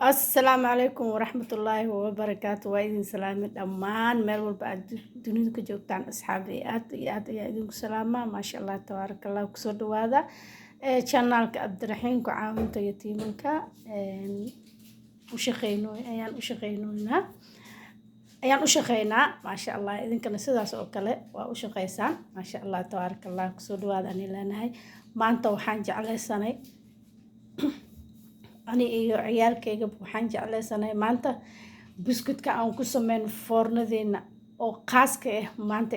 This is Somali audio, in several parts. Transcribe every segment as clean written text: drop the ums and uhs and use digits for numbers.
السلام عليكم ورحمة الله وبركاته وإذن سلامي دمان ميل والبعد دنيا كجوتان أصحابي آد يا إذن سلامة ما شاء الله تبارك الله كسود هذا channel عبد الرحيم كعاونت يتيمك ayaan u shaqeynaa maasha Allah idinkana sidaas oo kale waa u shaqeysaan maasha Allah tabaaraka Allah kusoo dhawaada aan ilaahay maanta waxaan jeclaysanay ani iyo ciyaalkayga waxaan jeclaysanay maanta biscuitka aan ku sameeyno foornadeena oo qaaska ah maanta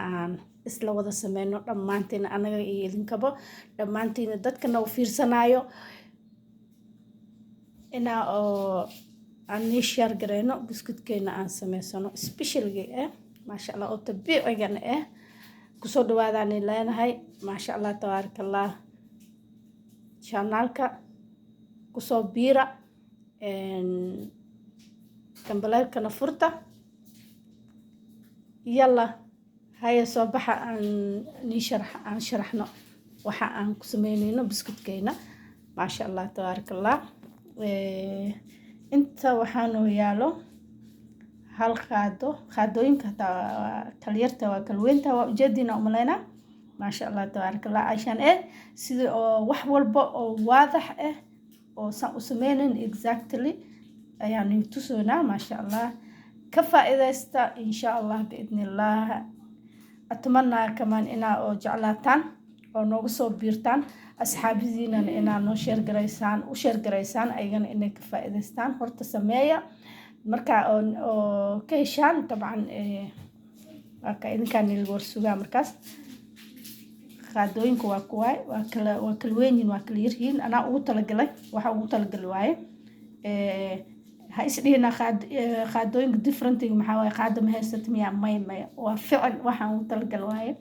aan isla wada sameeyno dhamaanteen anaga iyo idinkaba dhamaanteen dadkana u fiirsanayo oo aan share gareyno biscuitkeena aan sameysano specialgy ما شاء الله وتبيع جنا كسر دواداني لنا هاي ما شاء الله تبارك الله channelka كسر بيرة كمبلال كنا فرطة يلا هاي صباح عن شرحنا وحا عن كسمينينا بسكوتكينا ما شاء الله تبارك الله انت وحانو يالو هل خادوينك تليرتا وكلوينتا وجدنا أملينا ما شاء الله تبارك الله عشان سيد wax walba oo واضح oo san usmeenin exactly يعني tusuna ما شاء الله كفائدة إن شاء الله بإذن الله أتمنى كمان إنا أو جعلاتان أو نوصو بيرتان أصحابي زينا إنا نشير جريسان وشير جريسان أيضا إنا كفائدة هرت سمايا marka oo ka heshaan طبعا in kan ilwarsuga markaas qaadooyinku waa kuwaay waa kala weyn waa kala yarhiin ana ugu talagalay waxa ugu talagal waaye ha isdheena qaadooyinku different maxaa waaye qaado ma haysat miya may waa ficil waxa ugu talagal waaye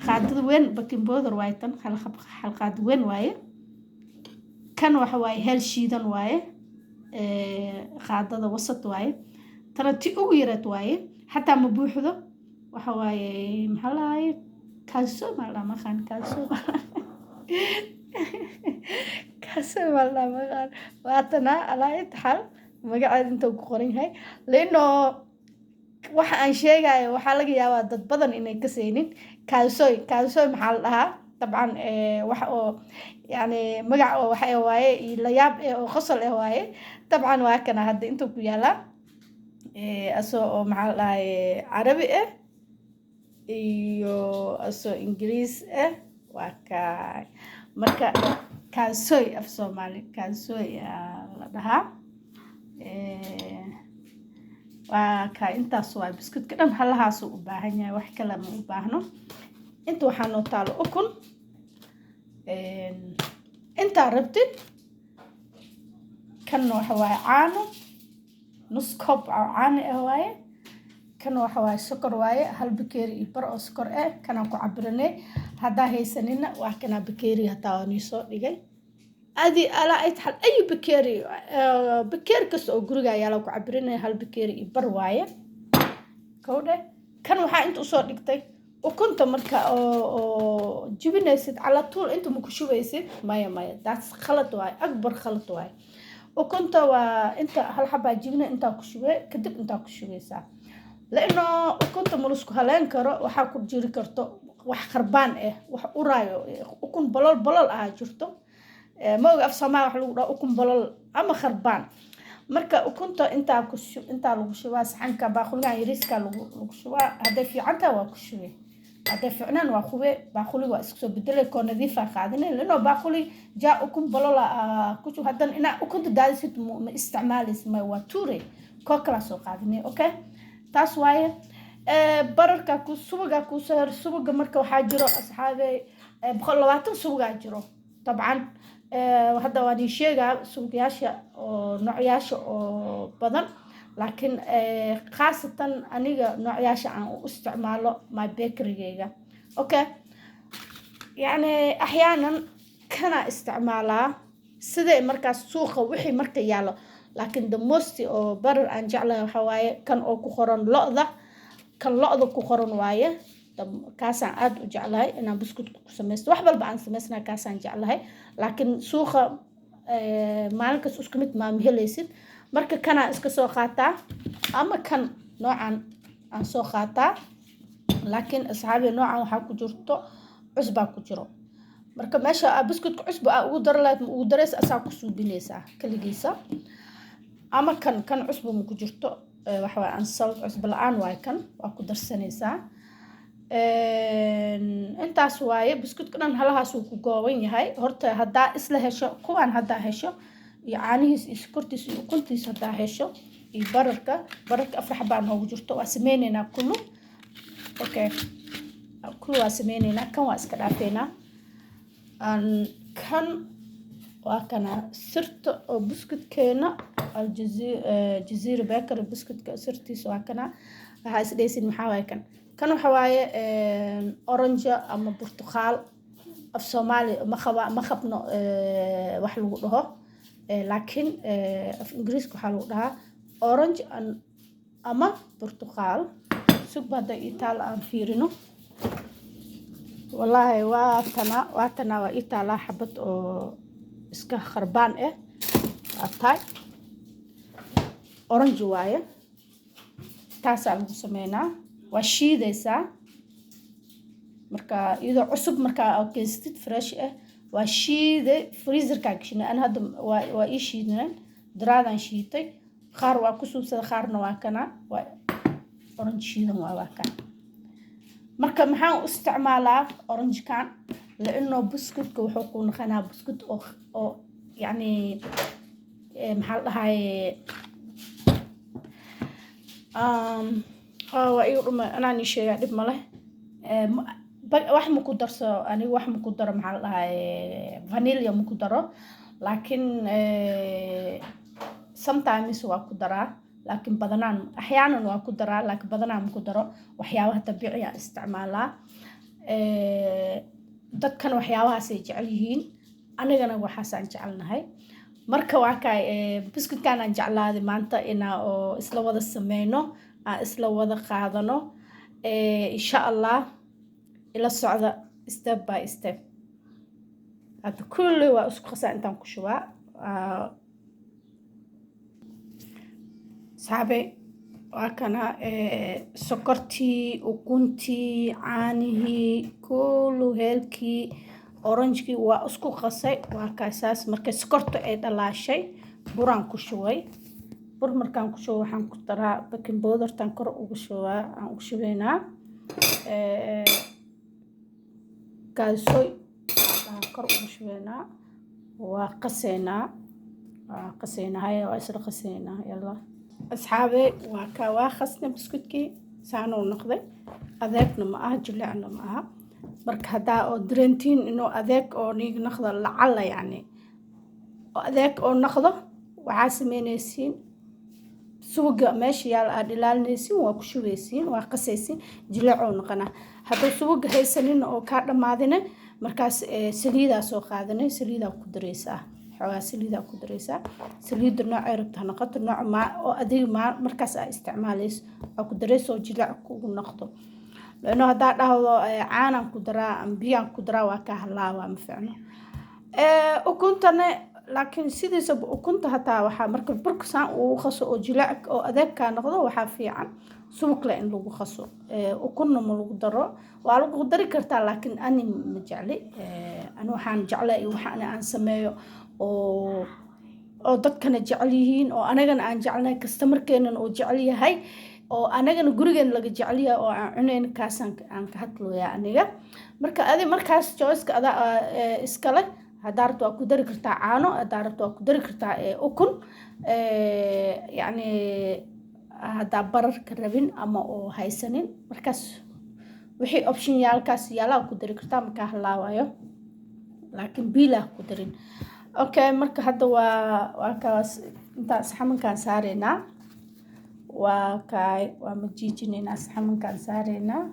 qaadada weyn bakin booder waaye tan hal qaad weyn waaye kan waxa waaye hel shiidan waaye qaadada wasat waaye tarati ugu yarat waaye hatta ma buuxdo waxa waaye maxaa laaye kaaso ma la maqaan kaaso ma la maqaan waatana alaayt hal magaceed inta ku qoran yahay leeno waxa aan sheegayo waxa laga yaabaa dad badan inay ka seenin kaaso maxaa la dhahaa طبعا waxa oo يعني magac oo waxa waaye la yaab oo qosol waaye طبعا waa kana hadda inta ku yaala asoo maxaa la carabi iyo asoo ingiriis waa ka marka kaasoy af Soomaali kaasoy la dhahaa waa ka intaas waa biscuitka dhan halahaas u baahan yahay wax kale ma u baahno انت waxaanu taalo ukun inta rabtid kan waxa waaye caano nus koob caano waaye kan waxa waaye sokor waaye hal bakeeri iyo bar oo sokor kana ku cabiranay hada haysanina wax kana bakeeri hata aan soo dhigay adi ala ay taxal ay bakeeri kasto oo guriga ayaa la ku cabiranay hal bakeeri iyo bar waaye kowde kan waxa inta soo dhigtay وكنت مركا أو جبنايسد على طول أنتم مكشوفيسد مايا that's خلط واي أكبر خلط واي وكنت وأنت هالحبة جبنة أنت كشوفي كدب أنت كشوفيسا لأنه وكنت ملصق هلين كرا وحاكل جيري كرتو وح خربان وح قرايو وكن بلال جرتو ما وقف سماع وحلو وكن بلال أما خربان marka ukunta inta lagu shubaa saxanka baaqulga yariiska lagu shubaa hada fiicanta waa ku shubay hada fiicnaan waa khube baaquli waa isku soo bedelay ko nadiif ah qaadinay lano baaquli jaa ukun balola ku shub hadan ina ukunta daadisid ma isticmaalis ma waa tuure ko kala soo qaadinay okay taas waaye bararka ku subaga marka waxa jiro asxaabay 120 subaga jiro طبعا وهذا وادي شيء سوقياشة أو نوعياشة أو بدن لكن خاصة أنا نوعياشة عن استعماله مع بيكريجا أوكي يعني أحيانا كان استعمالها سيدا مركز سوق وحي مركز يالو لكن دموستي أو برر أن جعله حواي كان أو كخورن لقضة كان لقضة كخورن وايه كاسان عاد وجعلها أنا بسكوت سمست وحبل بعن سمسنا كاسان جعلها لكن سوخة maalinkaas isku mid ma helaysid marka kana iska soo qaataa ama kan noocan aan soo qaataa laakiin asxaabi noocan waxa ku jirto cusba ku jiro marka meesha biscuitka cusba ugu darlaad ugu dareys asaa ku suubinaysaa kaligiisa ama kan cusba mu ku jirto waxa aan salt cusba la'aan waay kan waa ku darsanaysaa intaas waaye biscuitka dhan halahaas uu ku gooban yahay horta hadaa isla hesho kuwan hadaa hesho iyo caanihiis iyo sokortiis iyo ukuntiis hadaa hesho iyo bararka afar xabaa noogu jirto waa sameeynayna kullu okay kullu waa sameeynayna kan waa iska dhaafeynaa kan waa kana sirta oo biscuitkeena aljazeera bakery biscuitka sirtiisa waa kana waxa isdhaysin maxaa waaye kan waxa waaye orange ama burtuqaal af Soomaali ma qabno wax lagu dhaho laakiin af Ingiriiska waxa lagu dhahaa orange ama burtuqaal sugbada itaal aan fiirino wallahi waa tana waa itaal xabad oo iska kharbaan taay orange waaye taas lagu sameynaa waa shiidaysaa marka iyadoo cusub marka aad keystid fresh waa shiiday freezerka gashinay ana hadda waa ii shiidnay daraadan shiitay qaar waa ku suubsada qaarna waa kana waa orange shiidan waa kan marka maxaan u isticmaalaa orange kan laano biscuitka wuxuu ku noqonaa biscuit oo yani maxaa dhahay waa iyo dhuma anaan sheegay dib male wax ma ku darso aniga wax ma ku daro maxaa dhahay vanilla ma ku daro laakiin sometimes waa ku daraa laakiin badanaan axyaanan waa ku daraa laakiin badanaan ma ku daro waxyaabaha dabiiciga isticmaalaa dadkan waxyaabahaas ay jecel yihiin anigana waxaasaan jecelnahay marka waa kay biscuitkan aan jeclaaday maanta inaa oo isla wada sameyno aan isla wada qaadano insha Allah ila socda step by step hadda kulli waa isku qasaa intaan ku shubaa saxaabay waa kana sokortii ukuntii caanihii kullu heelkii orangekii waa isku qasay waa kaasaas markay sokorta ay dhalaashay buraan ku shubay bur markaan ku shubo waxaan ku daraa baking powder tan kor ugu shubaa aan ugu shubaynaa kaalsoy aan kor ugu shubaynaa waa qasaynaa waa isla qasaynaa yalla asxaabe waa khasna biscuitkii saanoo noqday adeegna ma aha jileecna ma aha marka hadaa oo darentiin inuu adeeg oo niig noqdo lacala yani oo adeeg oo noqdo waxaa sameynaysiin suuga meesha yaal aad ilaalinaysiin waa ku shubeysiin waa qasaysiin jileecoo noqona hadduu suuga haysanin oo kaa dhamaadina markaas saliidaa soo qaadanay saliidaa ku dareysaa xoogaa saliidaa ku dareysaa saliida noocay rabta noqoto nooc oo adiga markaas aad isticmaalayso waa ku dareyso jileec kugu noqdo لأنه هذا ده عانى كدرة أنبياء كدرة وكهلا ومفعنا وكنت أنا لكن سيدي سب وكنت حتى وح مركب بركسان وخصو وجلاك أو أذاك كان نقضه وحافي عن سوق لأن لو خصو وكنا ملوك درة وعلوك دري كرتا لكن أنا مجعلي أنا وحان جعلي وحان أنا سميه أو ضد كان جعليهين أو أنا كان أنا جعلنا كستمر كان أو جعليه هاي oo anagana gurigan laga jeceliya oo aan cunayn kaasan aan ka hadlooyaa aniga markaas choice-ka ada iskale hadaa rabto waa ku dari kartaa caano hadaa rabto waa ku dari kartaa ukun yani hadaa bararka rabin ama oo haysanin markaas wixii option yaalkaas yaala ku dari kartaa marka halaawayo laakiin biila ku darin okay marka hadda waa kaas inta saxamankan saareena ومجيجينينا سحمن كان سارينا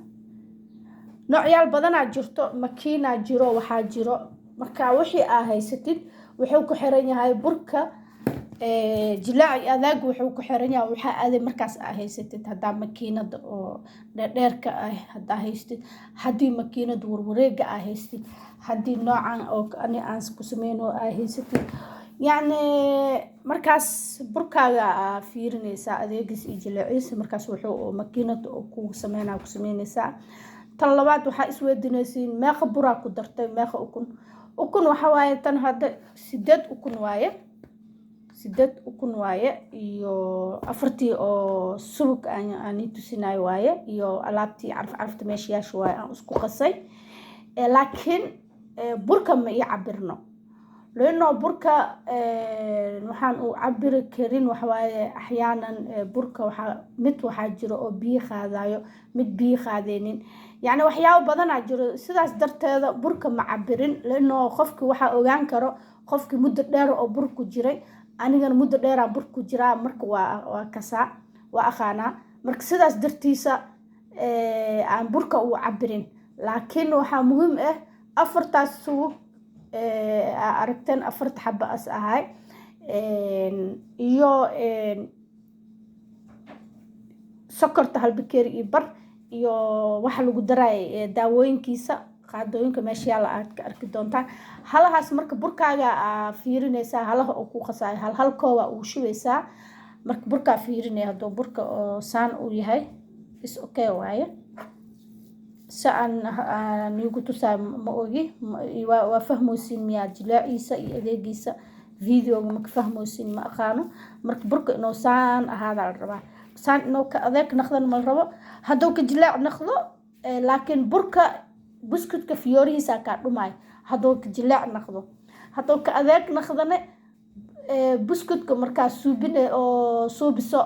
نوعيال بدنا جرتو ماكينه جيرو waxaa jiro marka wixii haysid wuxuu ku xiran yahay burka jilaac adag wuxuu ku xiran yahay waxa aad markaas haysid hadaa makiinada oo dheerka hadaa haysid hadii makiinada warwareega haysid hadii noocan oo ani aan ku sameeyno haysid يعني markaas burkaaga fiirinaysaa adeegis iyo jilaaciisa markaas wuxuu makiinada ku sameynaysaa tan labaad waxaa isweydiinaysiin meeqa buraa ku dartay meeqa ukun waxa waaye tan hadda 8 ukun waaye iyo afartii oo subag aan tusinayo waaye iyo alaabtii carfta meeshayaasha waaye aan isku qasay laakiin burka ma ii cabirno لأنه بركة waxaan uu cabiri karin waxa waaye axyaanan burka waxa mid waxa jiro oo biyo qaadayo mid biyo qaadeenin yani waxyaabo badan aa jiro sidaas darteeda burka ma cabirin لأنه qofki waxa ogaan karo qofki muddo dheer oo burku jiray anigana muddo dheer aan burku jiraa marka waa kasaa waa aqaana marka sidaas dartiisa aan burka uu cabirin laakiin waxa muhiim ah afartaas suuq aragteen afarta xabba as ahay iyo sokorta hal bakeeri iyo bar iyo waxa lagu daray daawooyinkiisa qaadooyinka meesha yaala aad ka arki doontaan halahaas marka burkaaga fiirinaysaa halaha oo ku qasay hal kooba uu shubeysaa marka burka fiirinay hadoo burka oo saan uu yahay is okay waaye سأن يقول تسا ما أوجي وفهموا سين ميا جلاعيسا يأذيجيسا فيديو ما كفهموا سين ما أخانو مرك برك إنه سان هذا الربع سان إنه كأذاك ناخذ من الربع هذوك جلاع ناخذه لكن برك بسكت كفيوري ساكر رماي هذوك جلاع ناخذه هذوك كأذاك ناخذنا بسكت كمركز سوبين أو سوبسو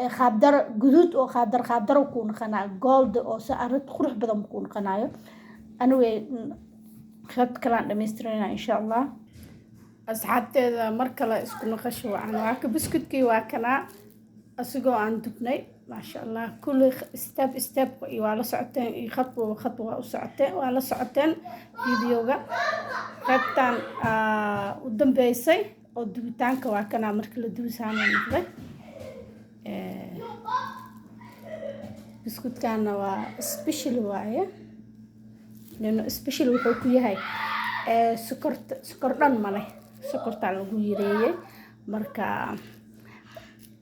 خابدر جدود أو خابدر وكون قناع جولد أو سعرت خروج بدم كون قناعه أنا خدت كلام دمسترنا إن شاء الله أصحابتي إذا مركلة إسكون خشوا عن واك بسكت كي واكنا أسقوا عن دبني ما شاء الله كل ستيب وعلى ساعتين خطوة وساعتين وعلى ساعتين فيديوغا خدتان قدام بيسي ودبتان كواكنا مركلة دوسان نقدر بسكوت كان سبيشال وايه لانه سبيشال wuxuu ku yahay sokor dhan male sokorta lagu yareeyay marka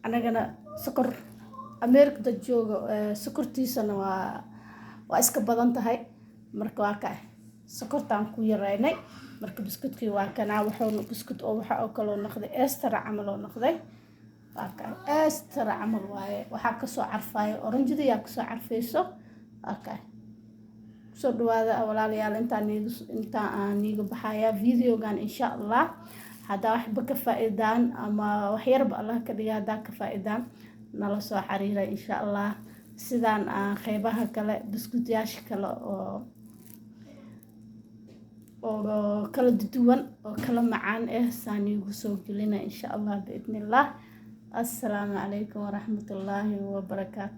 anagana sokor America jooga sokortiisana waa iska badan tahay marka waa ka sokortaan ku yareynay marka biskuutkii waa kana wuxuu biskuut oo waxa oo kale noqday extra amal oo noqday أستر عمل واي وحكسو عرفاي أورنج دي يكسو عرفيسو أوكي صد هذا أولا ليال أنت نيجو بحياة فيديو كان إن شاء الله هذا وحبك فائدان أما وحيرب الله كدي هذا كفائدان نلصو حريرة إن شاء الله سيدان خيبها كلا بسكوت ياش كلا أو كلا دوان أو كلا معان ساني وسوق لنا إن شاء الله بإذن الله السلام عليكم ورحمة الله وبركاته.